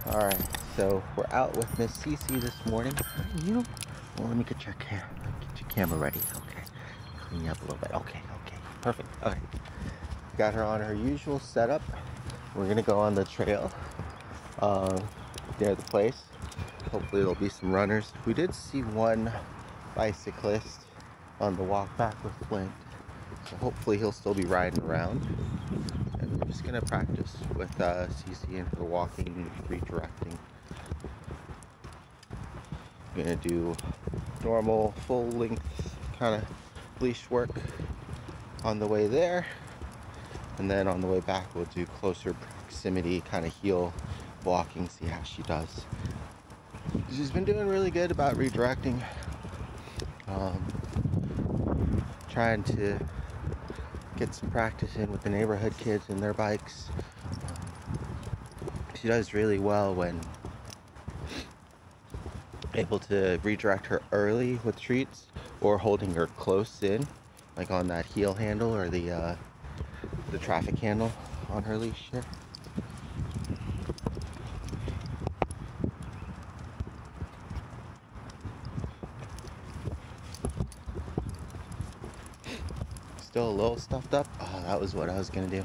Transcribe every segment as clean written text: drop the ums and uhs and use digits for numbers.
Alright, so we're out with Miss Cici this morning. You? Well, let me get your camera ready. Okay. Clean you up a little bit. Okay. Perfect. Okay. Got her on her usual setup. We're gonna go on the trail near the place. Hopefully there'll be some runners. We did see one bicyclist on the walk back with Flint. So hopefully he'll still be riding around. And we're just gonna practice with Cici and her walking and redirecting. We're gonna do normal full length kind of leash work on the way there, and then on the way back we'll do closer proximity kind of heel walking, see how she does. She's been doing really good about redirecting, trying to get some practice in with the neighborhood kids and their bikes. She does really well when able to redirect her early with treats or holding her close in, like on that heel handle or the traffic handle on her leash here. Still a little stuffed up. Oh, that was what I was gonna do.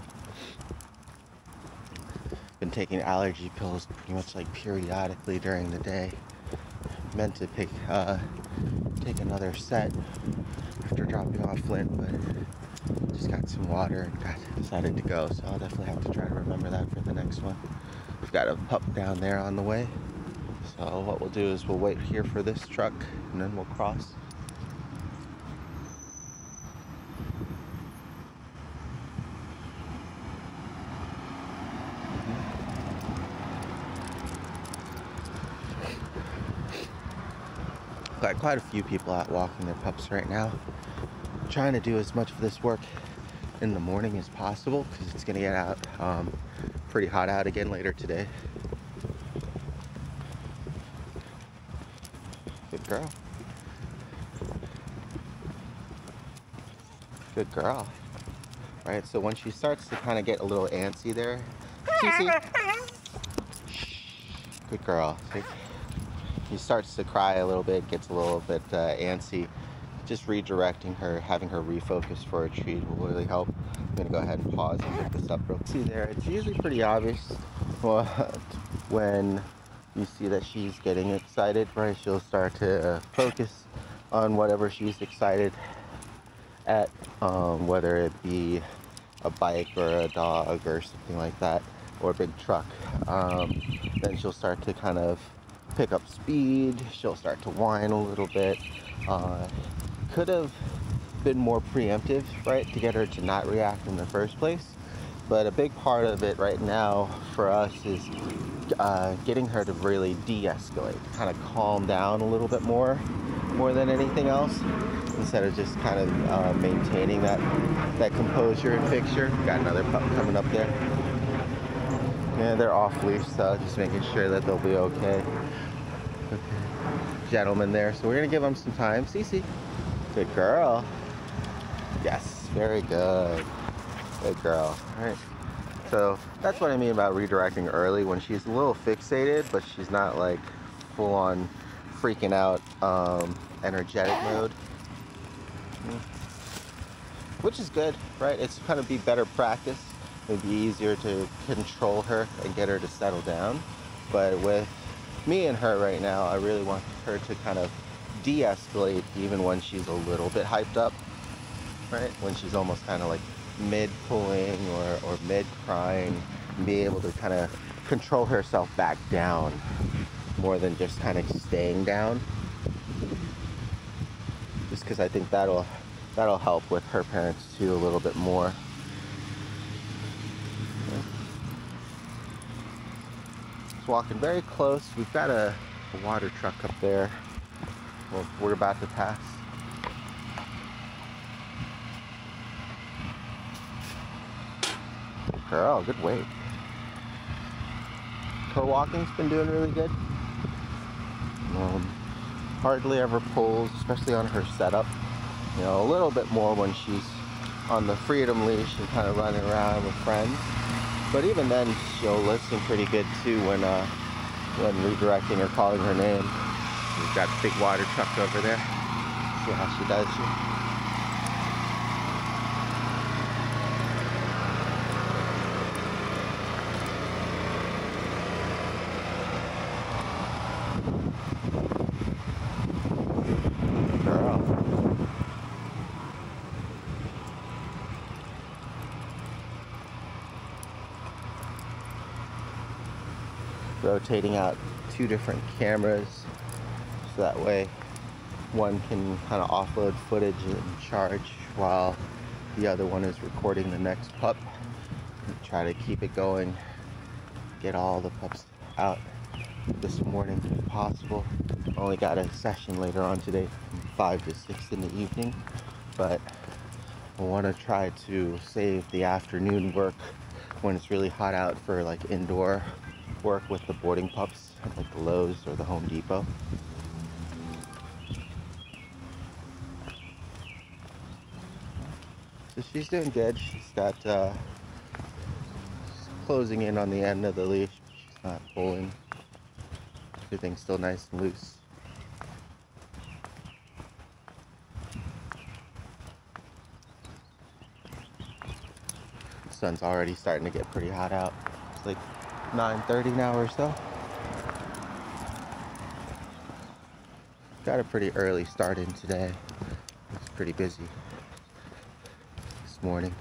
Been taking allergy pills pretty much like periodically during the day. Meant to take another set after dropping off Flint, but just got some water and decided to go, so I'll definitely have to try to remember that for the next one. We've got a pup down there on the way, so what we'll do is we'll wait here for this truck and then we'll cross. Got quite a few people out walking their pups right now. I'm trying to do as much of this work in the morning as possible because it's gonna get out pretty hot out again later today. Good girl. Good girl. Right, so when she starts to kind of get a little antsy there, Cici. Good girl. See? She starts to cry a little bit, gets a little bit antsy. Just redirecting her, having her refocus for a treat will really help. I'm gonna go ahead and pause and pick this up real quick. See there, it's usually pretty obvious when you see that she's getting excited, right? She'll start to focus on whatever she's excited at, whether it be a bike or a dog or something like that, or a big truck. Then she'll start to kind of pick up speed. She'll start to whine a little bit. Could have been more preemptive, right, to get her to not react in the first place. But a big part of it right now for us is getting her to really de-escalate, kind of calm down a little bit more than anything else, instead of just kind of maintaining that composure and fixture. Got another pup coming up there. Yeah, they're off leash, so just making sure that they'll be okay. Gentleman there, so we're gonna give them some time. Cici, good girl. Yes, very good. Good girl. All right. So that's what I mean about redirecting early, when she's a little fixated, but she's not like full on freaking out, energetic mode. Which is good, right? It's kind of be better practice. It'd be easier to control her and get her to settle down. But with me and her right now, I really want her to kind of de-escalate even when she's a little bit hyped up, right? When she's almost kind of like mid-pulling or mid-crying, and be able to kind of control herself back down more than just kind of staying down. Just because I think that'll help with her parents too a little bit more. Walking very close. We've got a water truck up there. Well, we're about to pass. Girl, good weight. Her walking's been doing really good. Hardly ever pulls, especially on her setup. You know, a little bit more when she's on the freedom leash and kind of running around with friends. But even then, she'll listen pretty good too when When redirecting or calling her name. We've got the big water truck over there. See how she does. Girl. Rotating out two different cameras so that way one can kind of offload footage and charge while the other one is recording the next pup, and try to keep it going, get all the pups out this morning if possible. Only got a session later on today from 5 to 6 in the evening, but I want to try to save the afternoon work when it's really hot out for like indoor work with the boarding pups at like the Lowe's or the Home Depot. So she's doing good. She's got closing in on the end of the leash. She's not pulling. Everything's still nice and loose. The sun's already starting to get pretty hot out. It's like 9:30 now or so. Got a pretty early start in today. It's pretty busy this morning.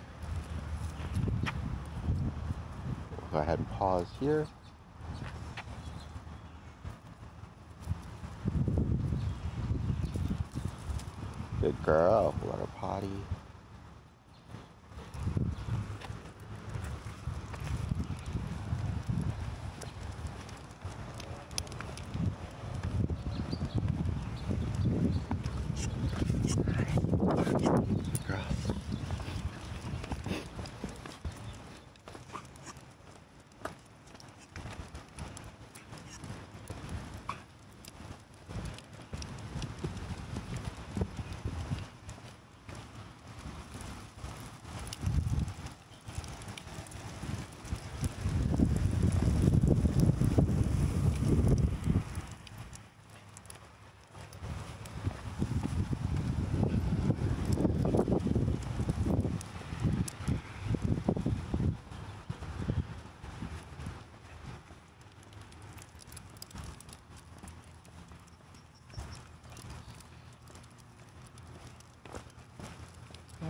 We'll go ahead and pause here. Good girl. Let her potty.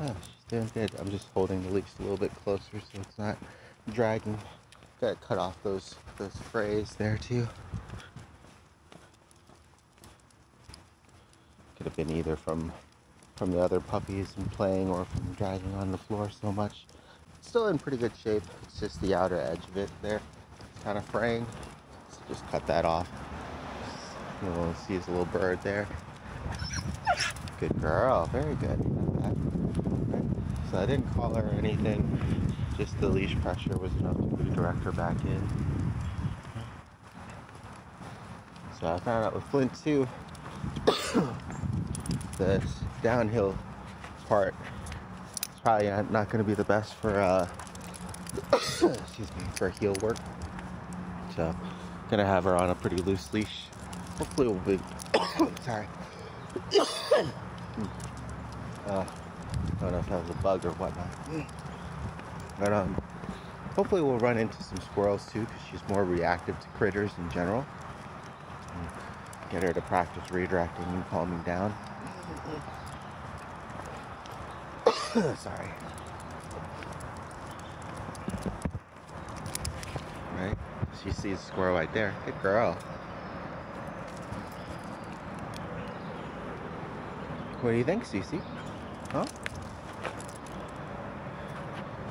Oh, she's doing good. I'm just holding the leash a little bit closer so it's not dragging. Gotta cut off those frays there too. Could have been either from the other puppies and playing or from dragging on the floor so much. It's still in pretty good shape. It's just the outer edge of it there. It's kind of fraying. So just cut that off. You'll see his little bird there. Good girl. Very good. Right. So I didn't call her or anything. Just the leash pressure was enough to redirect her back in. So I found out with Flint too, the downhill part is probably not going to be the best for excuse me, for heel work. So gonna have her on a pretty loose leash. Hopefully we'll be sorry. I don't know if that was a bug or whatnot. But hopefully we'll run into some squirrels too, because she's more reactive to critters in general. And get her to practice redirecting and calming down. Sorry. Right? She sees a squirrel right there. Good girl. What do you think, Cici? Huh?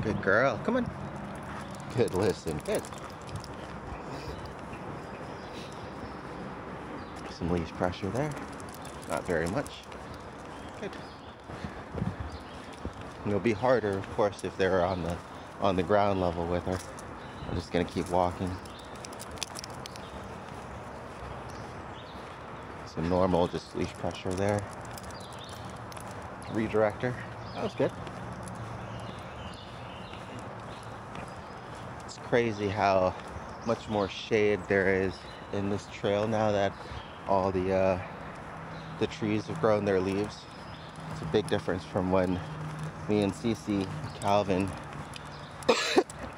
Good girl. Come on. Good, listen. Good. Some leash pressure there. Not very much. Good. It'll be harder, of course, if they're on the ground level with her. I'm just gonna keep walking. Some normal, just leash pressure there. Redirector. That was good. It's crazy how much more shade there is in this trail now that all the trees have grown their leaves. It's a big difference from when me and Cici, Calvin,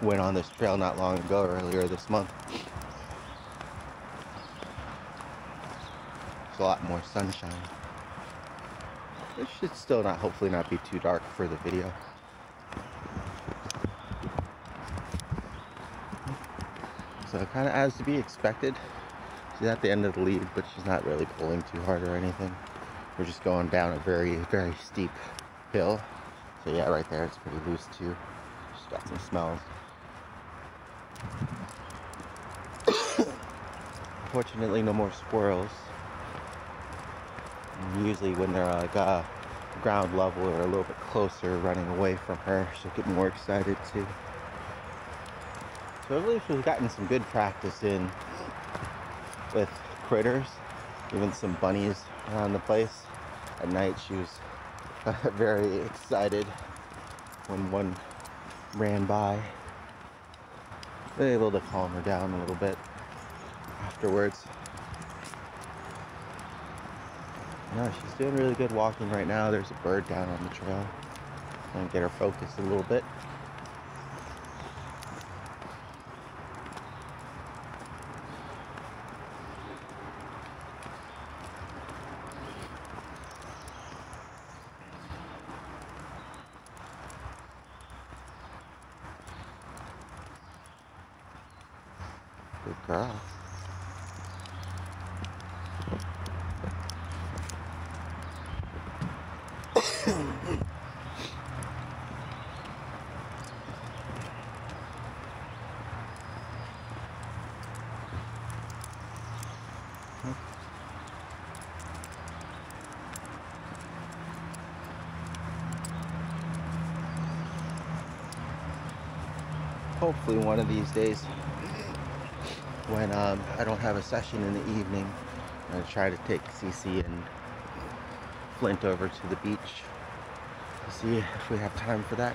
went on this trail not long ago, earlier this month. There's a lot more sunshine. It should still not, hopefully not be too dark for the video. So kind of as to be expected. She's at the end of the lead, but she's not really pulling too hard or anything. We're just going down a very, very steep hill. So yeah, right there, it's pretty loose too. She's got some smells. Fortunately, no more squirrels. And usually when they're like ground level or a little bit closer, running away from her, she'll get more excited too. So at least we've gotten some good practice in with critters, even some bunnies around the place. At night she was very excited when one ran by. Able to calm her down a little bit afterwards. No, she's doing really good walking right now. There's a bird down on the trail. Trying to get her focused a little bit. Good girl. Hopefully one of these days, when I don't have a session in the evening, I'm going to try to take Cici and Flint over to the beach to see if we have time for that,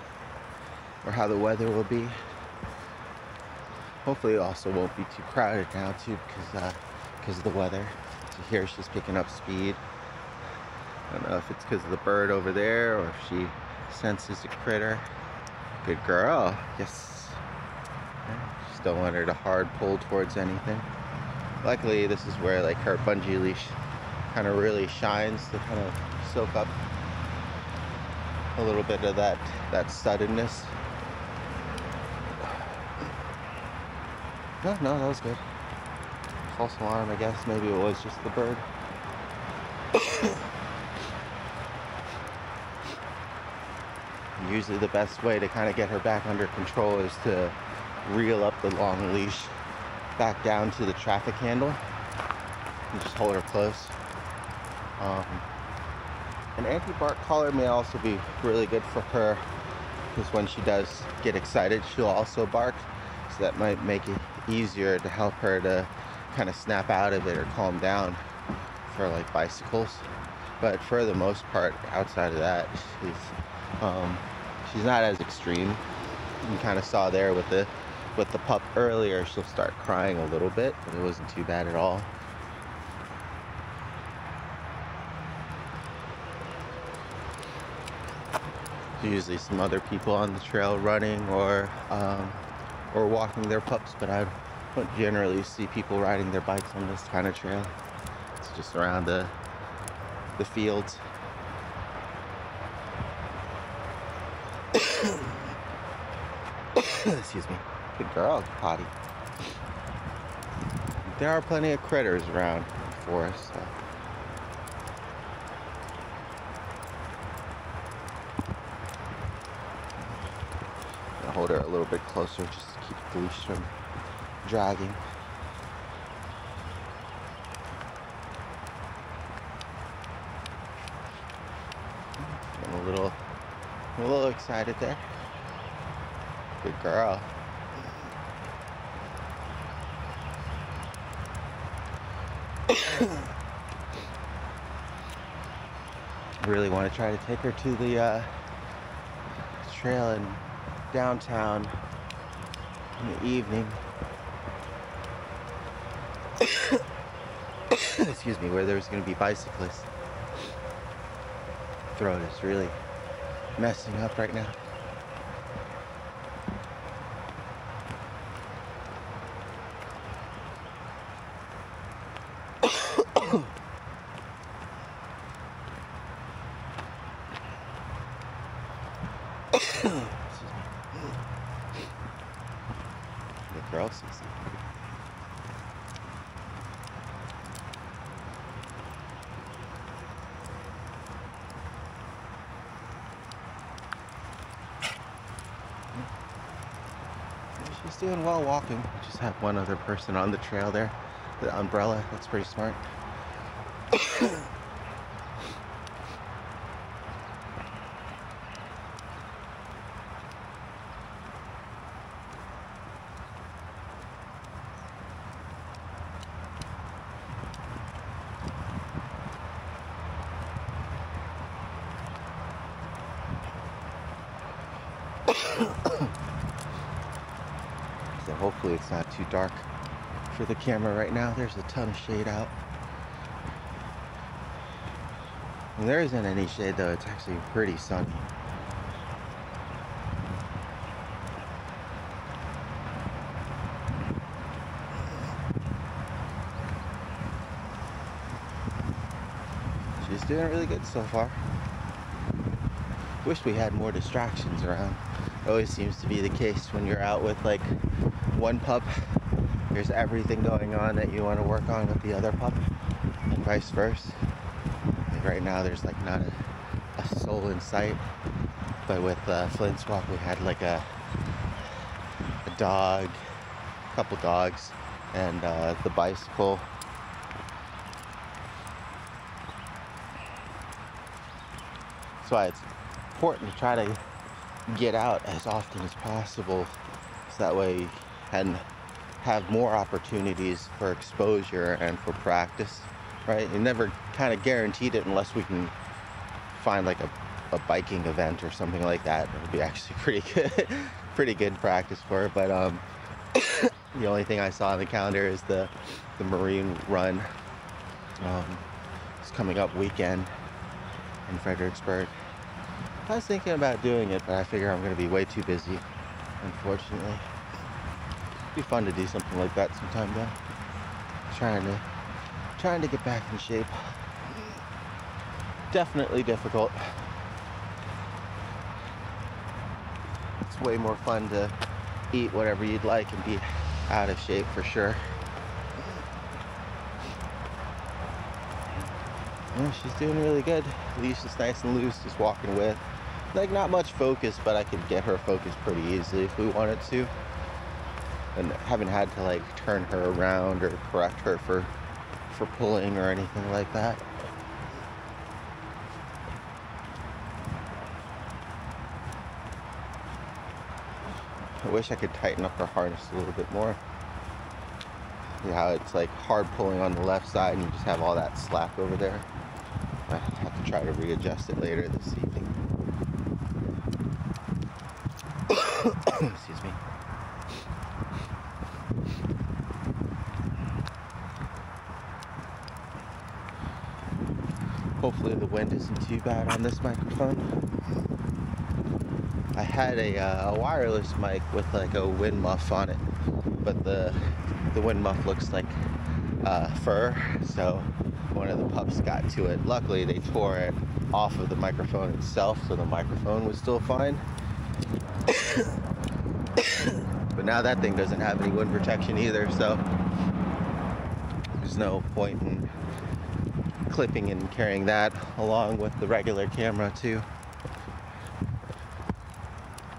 or how the weather will be. Hopefully it also won't be too crowded now too, because of the weather. So here she's picking up speed. I don't know if it's because of the bird over there or if she senses a critter. Good girl. Yes. Just don't want her to hard pull towards anything. Luckily this is where like her bungee leash kind of really shines to kind of soak up a little bit of that suddenness. No, that was good. False alarm, I guess. Maybe it was just the bird. Usually the best way to kind of get her back under control is to reel up the long leash back down to the traffic handle and just hold her close. An anti-bark collar may also be really good for her, because when she does get excited, she'll also bark. So that might make it easier to help her to kind of snap out of it or calm down for like bicycles. But for the most part, outside of that, she's not as extreme. You kind of saw there with the pup earlier, she'll start crying a little bit, but it wasn't too bad at all. Usually some other people on the trail running or walking their pups, but I don't generally see people riding their bikes on this kind of trail. It's just around the fields. Excuse me. Good girl, potty. There are plenty of critters around the forest, so. I'll hold her a little bit closer just to keep the leash from dragging. I'm a little excited there. Good girl. Really want to try to take her to the trail in downtown in the evening. excuse me, where there's going to be bicyclists. Throat is really messing up right now. The girl, Cici. She's doing well walking. We just have one other person on the trail there. The umbrella, that's pretty smart. The So hopefully it's not too dark for the camera right now. There's a ton of shade out. When there isn't any shade though, it's actually pretty sunny. She's doing really good so far. Wish we had more distractions around. It always seems to be the case when you're out with like one pup. There's everything going on that you want to work on with the other pup, and vice versa. Like right now there's like not a soul in sight, but with Flint's walk we had like a dog, a couple dogs, and the bicycle. That's why it's important to try to get out as often as possible, so that way you can have more opportunities for exposure and for practice, right? You never kind of guaranteed it unless we can find like a biking event or something like that. It would be actually pretty good practice for it. But the only thing I saw on the calendar is the marine run. It's coming up weekend in Fredericksburg. I was thinking about doing it, but I figure I'm going to be way too busy, unfortunately. It'd be fun to do something like that sometime though. Trying to get back in shape. Definitely difficult. It's way more fun to eat whatever you'd like and be out of shape for sure. Yeah, she's doing really good. Leash is nice and loose, just walking with. Like not much focus, but I could get her focused pretty easily if we wanted to. And haven't had to like turn her around or correct her for pulling or anything like that. I wish I could tighten up her harness a little bit more. See how it's like hard pulling on the left side and you just have all that slack over there. I have to try to readjust it later this evening. Excuse me. Hopefully the wind isn't too bad on this microphone. I had a wireless mic with like a wind muff on it, but the wind muff looks like fur, so one of the pups got to it. Luckily they tore it off of the microphone itself, so the microphone was still fine. But now that thing doesn't have any wind protection either, so there's no point in clipping and carrying that along with the regular camera too.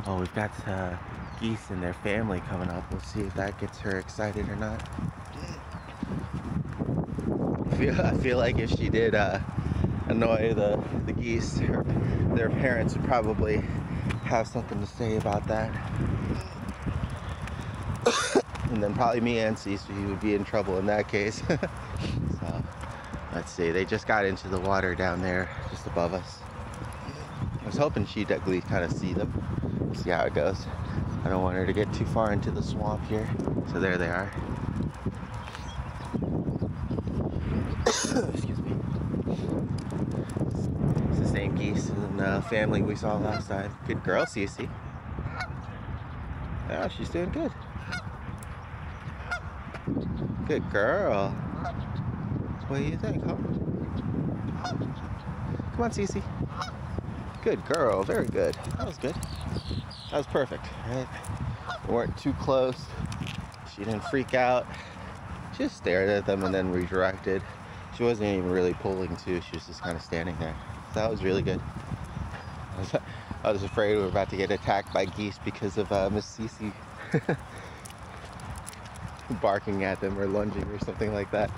Oh, we've got geese and their family coming up. We'll see if that gets her excited or not. I feel like if she did annoy the geese, their parents would probably have something to say about that. And then probably me and Cici would be in trouble in that case. So, let's see. They just got into the water down there just above us. I was hoping she'd at least kind of see them. See how it goes. I don't want her to get too far into the swamp here. So there they are. Excuse me. It's the same geese and family we saw last time. Good girl, Cici. Yeah, she's doing good. Good girl. What do you think, huh? Come on, Cici. Good girl. Very good. That was good. That was perfect, right? We weren't too close. She didn't freak out. She just stared at them and then redirected. She wasn't even really pulling too. She was just kind of standing there. So that was really good. I was afraid we were about to get attacked by geese because of Miss Cici barking at them or lunging or something like that.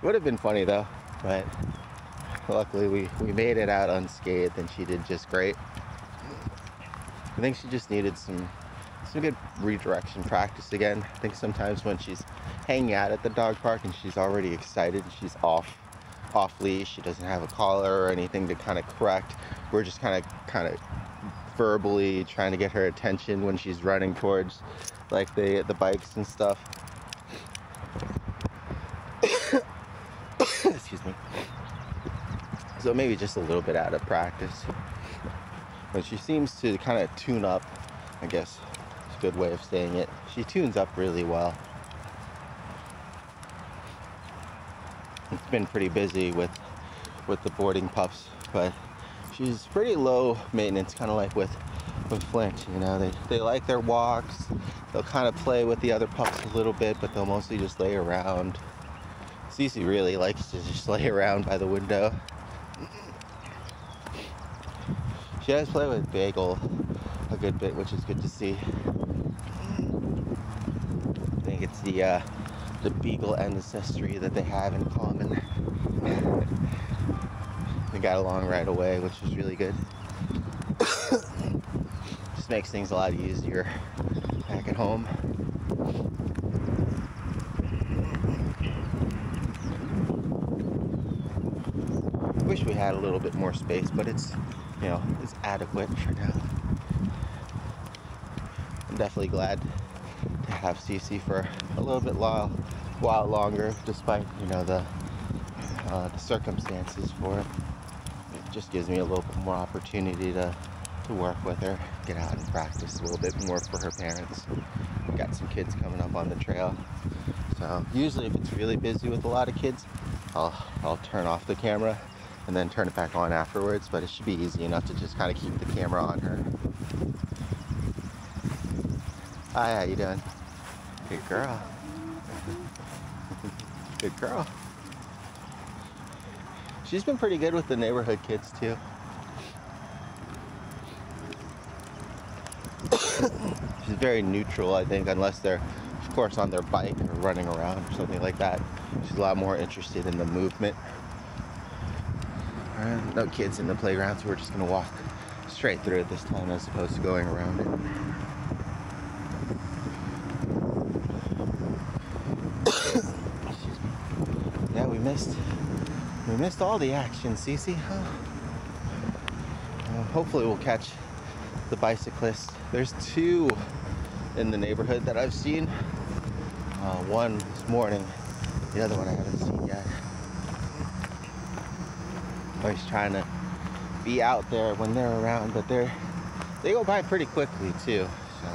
Would have been funny though, but luckily we made it out unscathed and she did just great. I think she just needed some good redirection practice again. I think sometimes when she's hanging out at the dog park and she's already excited and she's off leash, she doesn't have a collar or anything to kind of correct. We're just kind of verbally trying to get her attention when she's running towards like the bikes and stuff. Excuse me. So maybe just a little bit out of practice. But she seems to kind of tune up, I guess. It's a good way of saying it. She tunes up really well. It's been pretty busy with the boarding pups, but she's pretty low maintenance, kind of like with Flint. You know, they like their walks. They'll kind of play with the other pups a little bit, but they'll mostly just lay around. Cici really likes to just lay around by the window. She does play with Bagel a good bit, which is good to see. I think it's the beagle ancestry that they have in common. They got along right away, which was really good. Just makes things a lot easier back at home. Wish we had a little bit more space, but it's, you know, it's adequate for now. I'm definitely glad to have Cici for a little bit while longer, despite, you know, the circumstances for it. It just gives me a little bit more opportunity to work with her, get out and practice a little bit more for her parents. We've got some kids coming up on the trail, so usually if it's really busy with a lot of kids, I'll turn off the camera and then turn it back on afterwards, but it should be easy enough to just kind of keep the camera on her. Hi, how you doing? Good girl. Good girl. She's been pretty good with the neighborhood kids too. She's very neutral, I think, unless they're, of course, on their bike or running around or something like that. She's a lot more interested in the movement. No kids in the playground, so we're just gonna walk straight through it this time as opposed to going around it. Yeah, we missed all the action, Cici. Hopefully we'll catch the bicyclists. There's two in the neighborhood that I've seen. One this morning, the other one I haven't seen yet. Always trying to be out there when they're around, but they go by pretty quickly too. So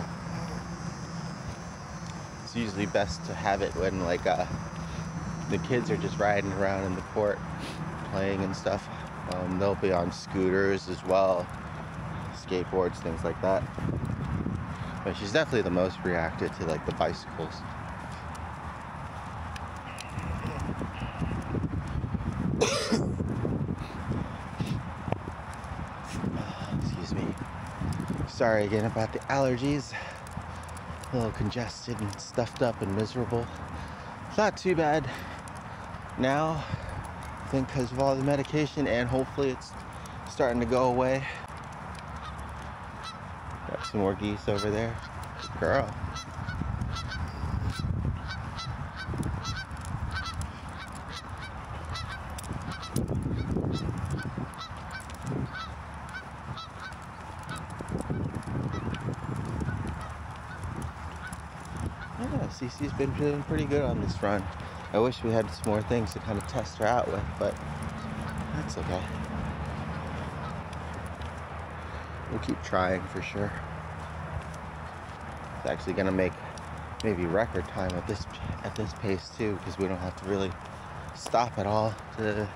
it's usually best to have it when like the kids are just riding around in the court, playing and stuff. They'll be on scooters as well, skateboards, things like that. But she's definitely the most reactive to like the bicycles. Excuse me. Sorry again about the allergies. A little congested and stuffed up and miserable. It's not too bad now, I think, because of all the medication, and hopefully it's starting to go away. Got some more geese over there. Good girl. Yeah, Cici's been doing pretty good on this run. I wish we had some more things to kind of test her out with, but that's okay. We'll keep trying for sure. It's actually gonna make maybe record time at this pace too, because we don't have to really stop at all to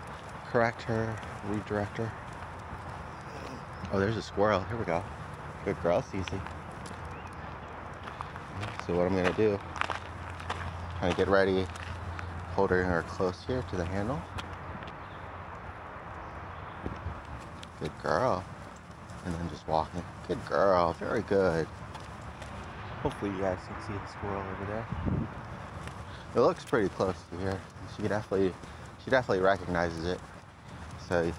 correct her, redirect her. Oh, there's a squirrel. Here we go. Good girl, Cici. So what I'm gonna do, kind of get ready, holding her close here to the handle. Good girl. And then just walking. Good girl. Very good. Hopefully you guys can see the squirrel over there. It looks pretty close to here. She definitely recognizes it. So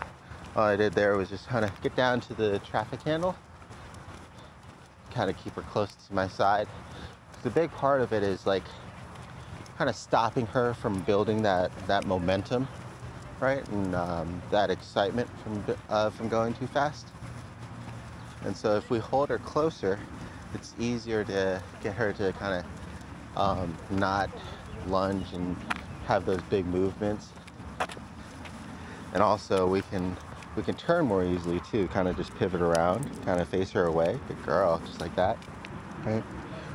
all I did there was just kind of get down to the traffic handle, kind of keep her close to my side. The big part of it is like kind of stopping her from building that momentum, right? And that excitement from going too fast. And so if we hold her closer, it's easier to get her to kind of not lunge and have those big movements. And also we can turn more easily too, kind of just pivot around, kind of face her away. Good girl, just like that, right?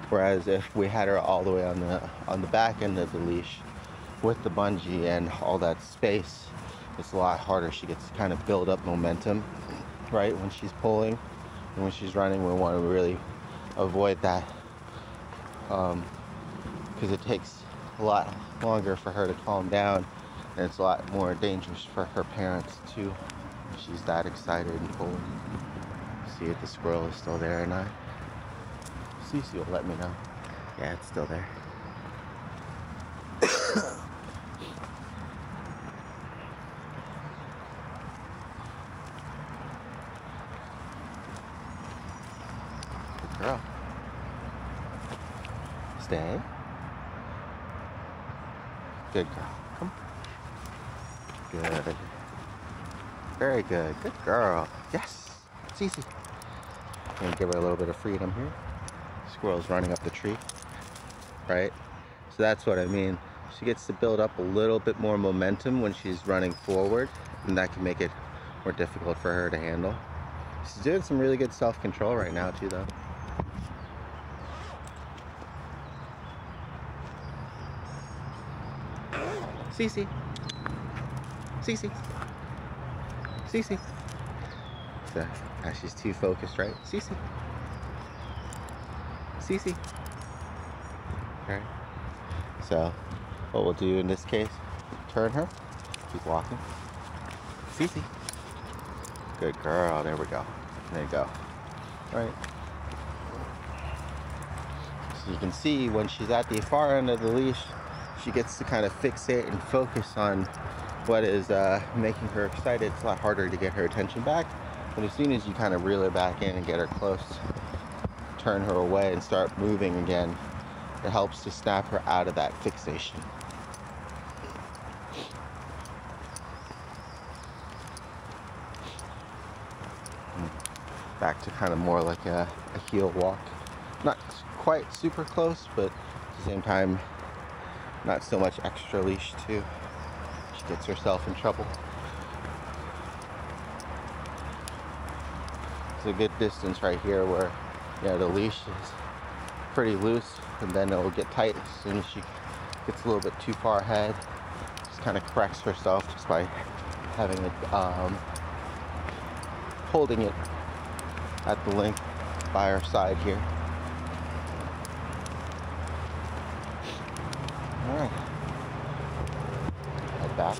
Whereas if we had her all the way on the back end of the leash with the bungee and all that space, it's a lot harder. She gets to kind of build up momentum, right? When she's pulling and when she's running, we want to really avoid that because it takes a lot longer for her to calm down, and it's a lot more dangerous for her parents too. She's that excited and pulling. See if the squirrel is still there or not. Cici will let me know. Yeah, it's still there. Good girl. Stay. Good girl. Come. Good. Very good. Good girl. Yes. Cici. I'm gonna give her a little bit of freedom here. Squirrel's running up the tree, right? So that's what I mean. She gets to build up a little bit more momentum when she's running forward, and that can make it more difficult for her to handle. She's doing some really good self-control right now too, though. Cici. Cici. Cici. So, she's too focused, right? Cici. Cici. Okay. So, what we'll do in this case, turn her. Keep walking. Cici. Good girl. There we go. There you go. All right. So you can see when she's at the far end of the leash, she gets to kind of fixate and focus on what is making her excited. It's a lot harder to get her attention back. But as soon as you kind of reel her back in and get her close, turn her away and start moving again, it helps to snap her out of that fixation. Back to kind of more like a heel walk. Not quite super close, but at the same time, not so much extra leash too. She gets herself in trouble. It's a good distance right here where, yeah, the leash is pretty loose, and then it will get tight as soon as she gets a little bit too far ahead. Just kind of corrects herself just by having it, holding it at the length by her side here. All right, head back.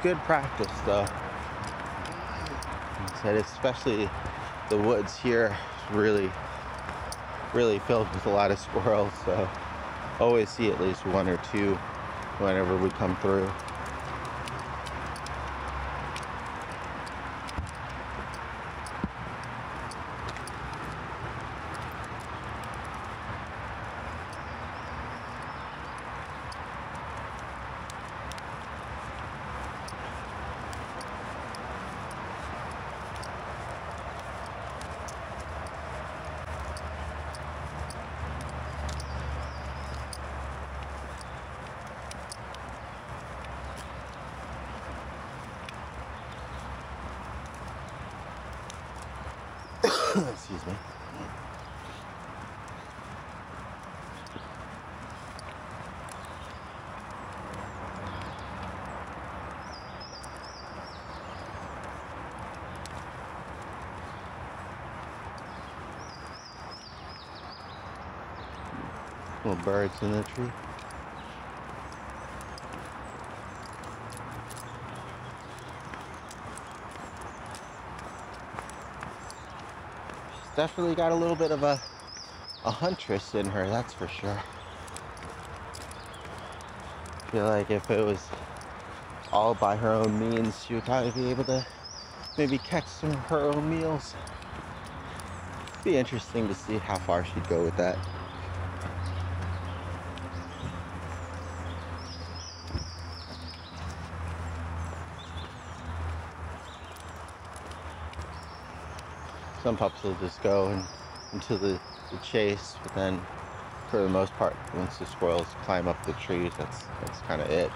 Good practice though. I said, especially the woods here is really filled with a lot of squirrels, so always see at least one or two whenever we come through. Excuse me. Little birds in the tree. She's definitely got a little bit of a huntress in her, that's for sure. I feel like if it was all by her own means, she would probably be able to maybe catch some of her own meals. It'd be interesting to see how far she'd go with that. Some pups will just go into the chase, but then for the most part, once the squirrels climb up the trees, that's kind of it.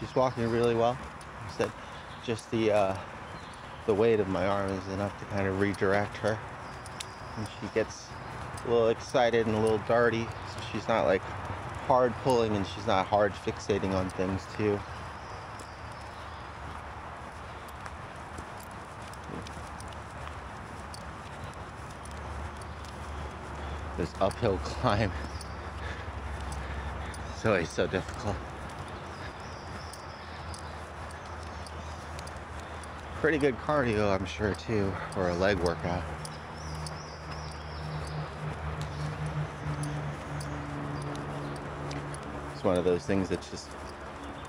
She's walking really well. I said just the weight of my arm is enough to kind of redirect her. And she gets a little excited and a little darty, so she's not like hard pulling and she's not hard fixating on things too. This uphill climb, it's always so difficult. Pretty good cardio, I'm sure, too, or a leg workout. It's one of those things that's just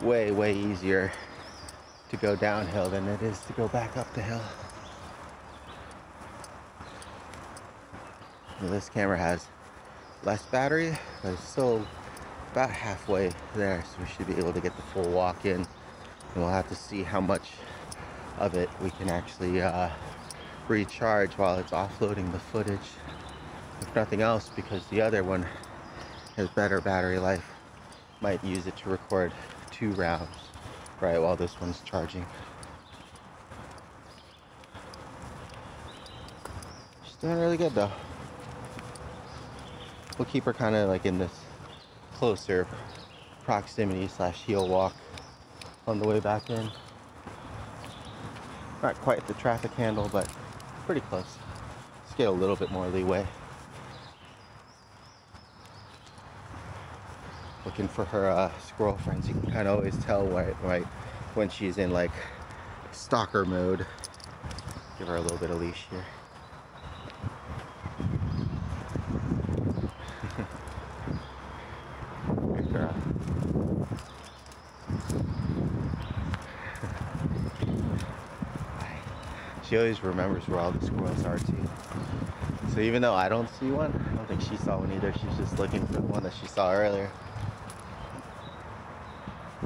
way, way easier to go downhill than it is to go back up the hill. Now, this camera has less battery, but it's still about halfway there, so we should be able to get the full walk in. And we'll have to see how much of it we can actually recharge while it's offloading the footage. If nothing else, because the other one has better battery life, might use it to record 2 rounds, right, while this one's charging. She's doing really good though. We'll keep her kind of like in this closer proximity / heel walk on the way back in. Not quite the traffic handle, but pretty close. Let's get a little bit more leeway. Looking for her squirrel friends. You can kind of always tell right when she's in like stalker mode. Give her a little bit of leash here. Good girl. She always remembers where all the squirrels are too. So even though I don't see one, I don't think she saw one either. She's just looking for the one that she saw earlier.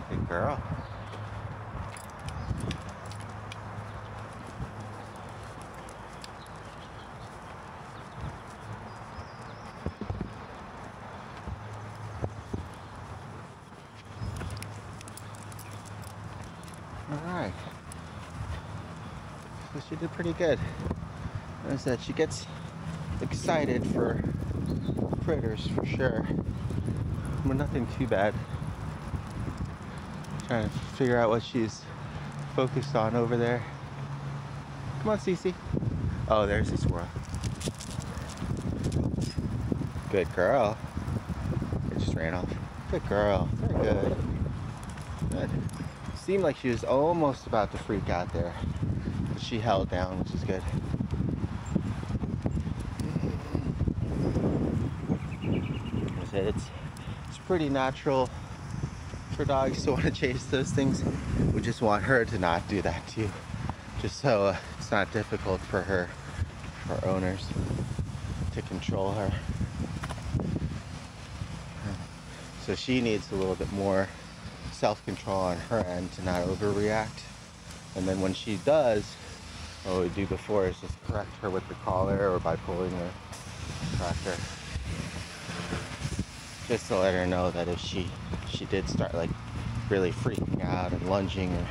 Good girl. Alright. So she did pretty good. As I said, she gets excited for critters for sure, but nothing too bad. Trying to figure out what she's focused on over there. Come on, Cici. Oh, there's the squirrel. Good girl. It just ran off. Good girl. Very good. Good. Seemed like she was almost about to freak out there, but she held down, which is good. It's pretty natural for dogs to want to chase those things. We just want her to not do that too, just so it's not difficult for her owners to control her. So she needs a little bit more self-control on her end to not overreact. And then when she does, what we do before is just correct her with the collar or by pulling her, correct her. just to let her know that if she did start like really freaking out and lunging or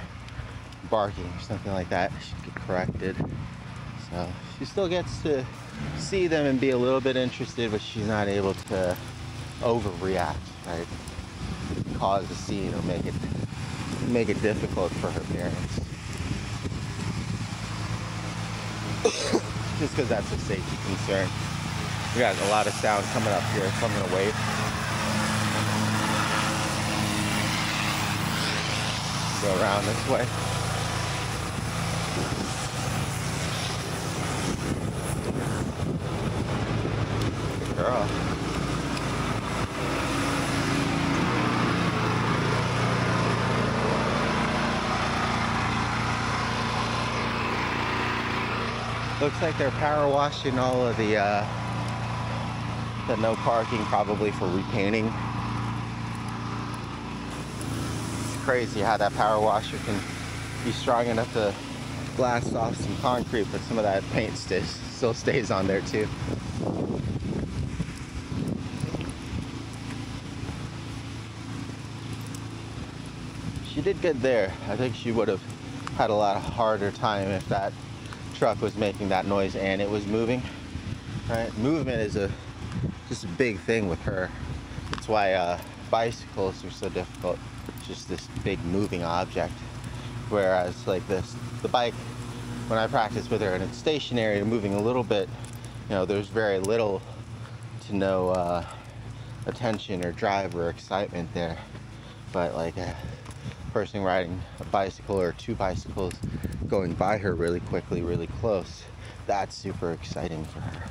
barking or something like that, she'd get corrected. So she still gets to see them and be a little bit interested, but she's not able to overreact, right? Cause a scene or make it difficult for her parents. Just because that's a safety concern. We got a lot of sound coming up here, so I'm gonna wait. Go around this way. Good girl. Looks like they're power washing all of the no parking, probably for repainting. It's crazy how that power washer can be strong enough to blast off some concrete, but some of that paint still stays on there too. She did good there. I think she would have had a lot harder time if that truck was making that noise and it was moving. Right? Movement is just a big thing with her. That's why bicycles are so difficult. It's just this big moving object. Whereas like the bike, when I practice with her and it's stationary and moving a little bit, you know, there's very little to no attention or drive or excitement there. But like a person riding a bicycle or two bicycles going by her really quickly, really close, that's super exciting for her.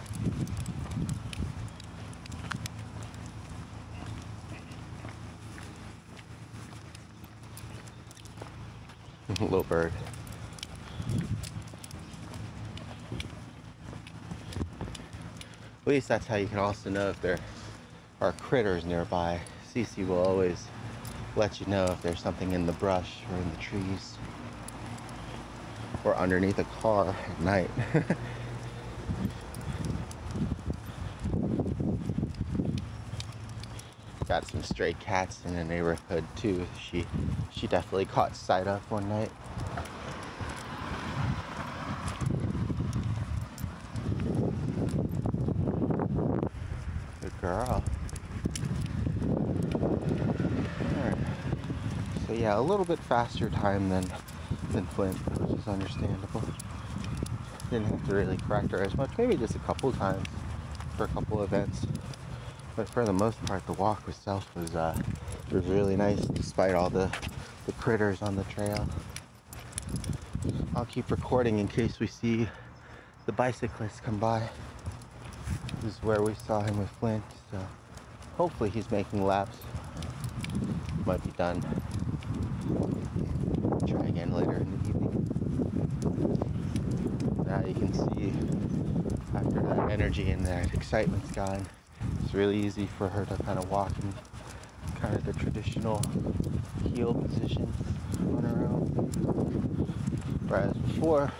Little bird. At least that's how you can also know if there are critters nearby. Cici will always let you know if there's something in the brush or in the trees or underneath a car at night. Got some stray cats in the neighborhood too. She definitely caught sight of one night. Good girl. Alright. So yeah, a little bit faster time than Flint, which is understandable. Didn't have to really correct her as much, maybe just a couple times for a couple events. But for the most part, the walk itself was really nice, despite all the critters on the trail. I'll keep recording in case we see the bicyclist come by. This is where we saw him with Flint, so hopefully he's making laps. Might be done. Try again later in the evening. Now you can see after that energy and that excitement's gone, it's really easy for her to kind of walk in kind of the traditional heel position on her own. Whereas before,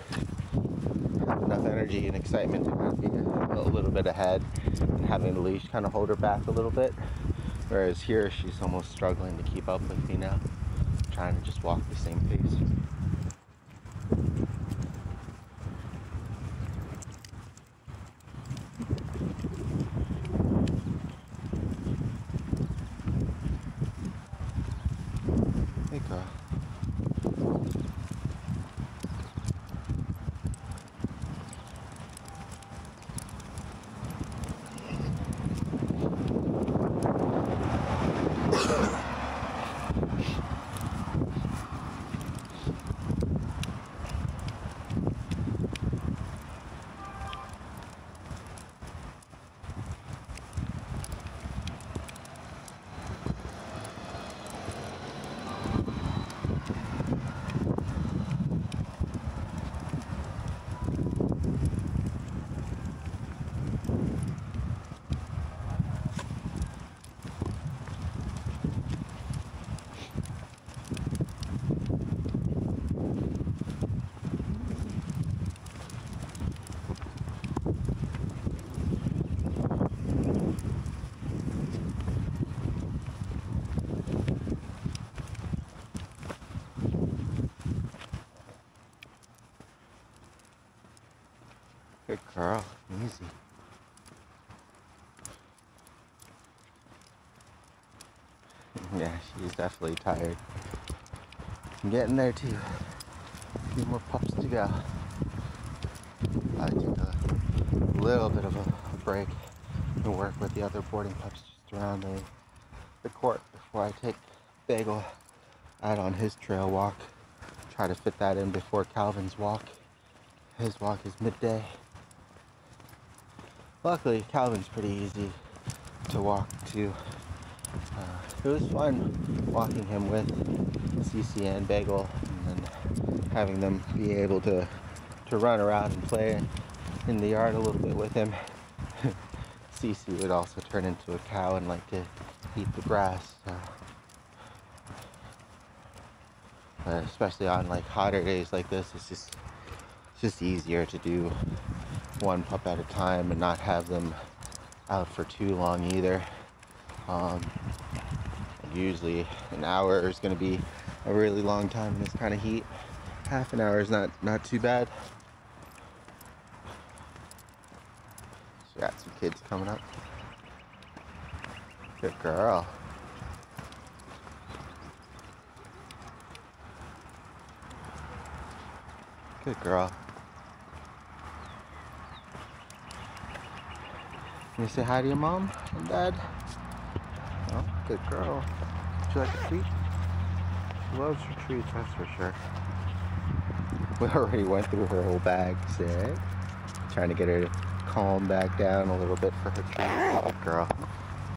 have enough energy and excitement to kind of be a little bit ahead and having the leash kind of hold her back a little bit. Whereas here, she's almost struggling to keep up with me now, trying to just walk the same pace. Hey, girl. Good girl. Easy. Yeah, she's definitely tired. I'm getting there too. A few more pups to go. I took a little bit of a break to work with the other boarding pups just around the court before I take Bagel out on his trail walk. Try to fit that in before Calvin's walk. His walk is midday. Luckily, Calvin's pretty easy to walk to. It was fun walking him with Cici and Bagel, and then having them be able to run around and play in the yard a little bit with him. Cici would also turn into a cow and like to eat the grass. But especially on like hotter days like this, it's just easier to do one pup at a time and not have them out for too long either. Usually an hour is going to be a really long time in this kind of heat. Half an hour is not too bad. So got some kids coming up. Good girl. Good girl. Can you say hi to your mom and dad? Oh, good girl. Would you like a treat? She loves her treats, that's for sure. We already went through her whole bag, see? Trying to get her to calm back down a little bit for her treat. Good girl.